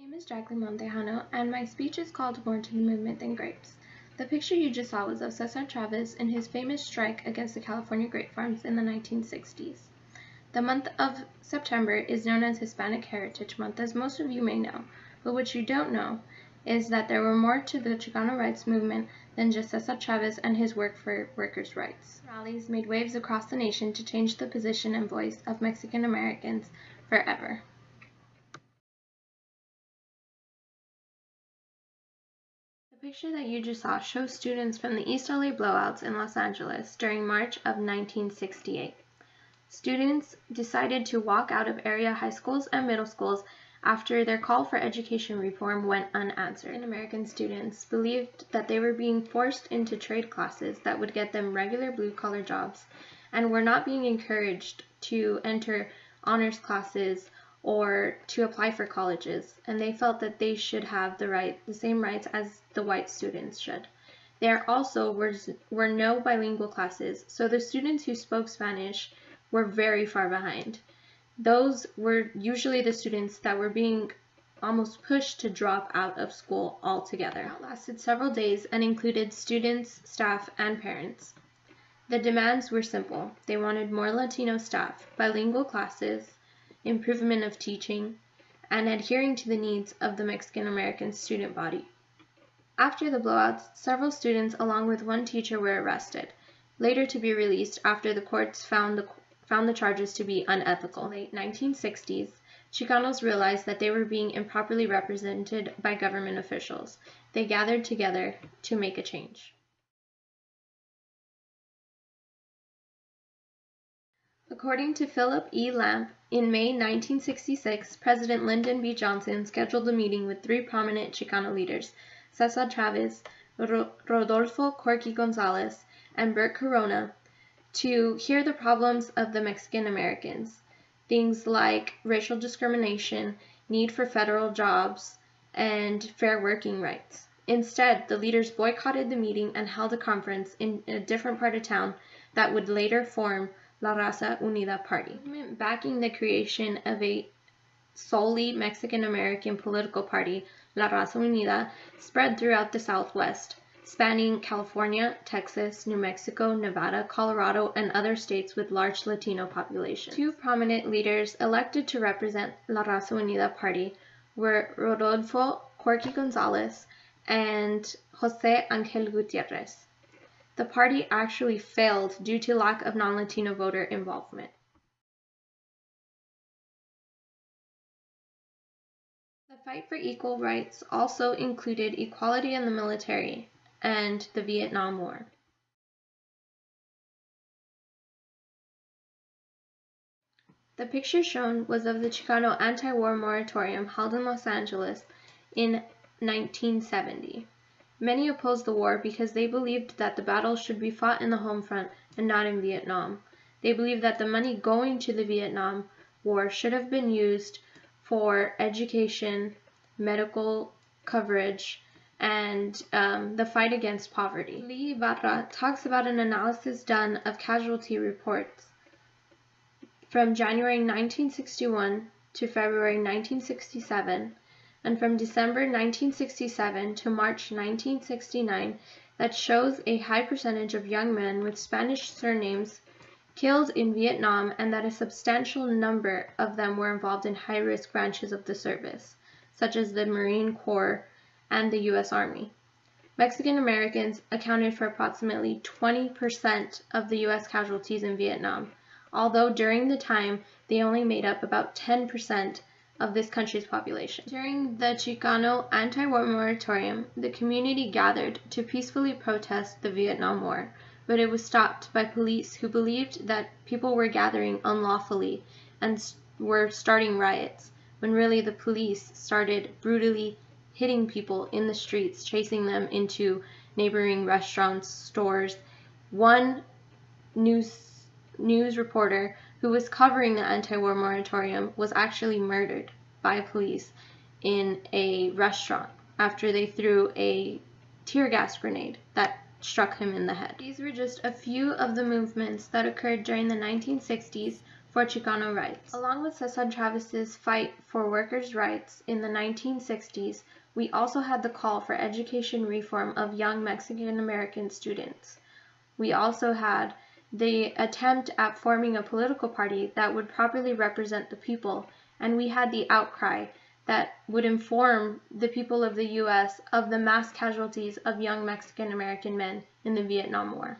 My name is Jacqueline Montejano, and my speech is called More to the Movement Than Grapes. The picture you just saw was of Cesar Chavez in his famous strike against the California grape farms in the 1960s. The month of September is known as Hispanic Heritage Month, as most of you may know, but what you don't know is that there were more to the Chicano rights movement than just Cesar Chavez and his work for workers' rights. Rallies made waves across the nation to change the position and voice of Mexican Americans forever. The picture that you just saw shows students from the East LA blowouts in Los Angeles during March of 1968. Students decided to walk out of area high schools and middle schools after their call for education reform went unanswered. American students believed that they were being forced into trade classes that would get them regular blue-collar jobs and were not being encouraged to enter honors classes or to apply for colleges, and they felt that they should have the same rights as the white students should. There also were no bilingual classes, so the students who spoke Spanish were very far behind. Those were usually the students that were being almost pushed to drop out of school altogether. It lasted several days and included students, staff, and parents. The demands were simple. They wanted more Latino staff, bilingual classes, improvement of teaching, and adhering to the needs of the Mexican American student body. After the blowouts, several students along with one teacher were arrested, later to be released after the courts found the charges to be unethical. In the late 1960s, Chicanos realized that they were being improperly represented by government officials. They gathered together to make a change. According to Philip E. Lamp, in May 1966, President Lyndon B. Johnson scheduled a meeting with three prominent Chicano leaders, Cesar Chavez, Rodolfo Corky Gonzalez, and Bert Corona, to hear the problems of the Mexican Americans, things like racial discrimination, need for federal jobs, and fair working rights. Instead, the leaders boycotted the meeting and held a conference in a different part of town that would later form La Raza Unida Party, backing the creation of a solely Mexican-American political party. La Raza Unida spread throughout the Southwest, spanning California, Texas, New Mexico, Nevada, Colorado, and other states with large Latino populations. Two prominent leaders elected to represent La Raza Unida Party were Rodolfo Corky Gonzalez and José Ángel Gutiérrez. The party actually failed due to lack of non-Latino voter involvement. The fight for equal rights also included equality in the military and the Vietnam War. The picture shown was of the Chicano anti-war moratorium held in Los Angeles in 1970. Many opposed the war because they believed that the battle should be fought in the home front and not in Vietnam. They believed that the money going to the Vietnam War should have been used for education, medical coverage, and the fight against poverty. Lee Ibarra talks about an analysis done of casualty reports from January 1961 to February 1967, and from December 1967 to March 1969 that shows a high percentage of young men with Spanish surnames killed in Vietnam and that a substantial number of them were involved in high-risk branches of the service, such as the Marine Corps and the U.S. Army. Mexican Americans accounted for approximately 20% of the U.S. casualties in Vietnam, although during the time they only made up about 10% of this country's population. During the Chicano anti-war moratorium, the community gathered to peacefully protest the Vietnam War, but it was stopped by police who believed that people were gathering unlawfully and were starting riots, when really the police started brutally hitting people in the streets, chasing them into neighboring restaurants, stores. One news reporter who was covering the anti-war moratorium was actually murdered by police in a restaurant after they threw a tear gas grenade that struck him in the head. These were just a few of the movements that occurred during the 1960s for Chicano rights. Along with Cesar Chavez's fight for workers' rights in the 1960s, we also had the call for education reform of young Mexican-American students. We also had the attempt at forming a political party that would properly represent the people, and we had the outcry that would inform the people of the U.S. of the mass casualties of young Mexican-American men in the Vietnam War.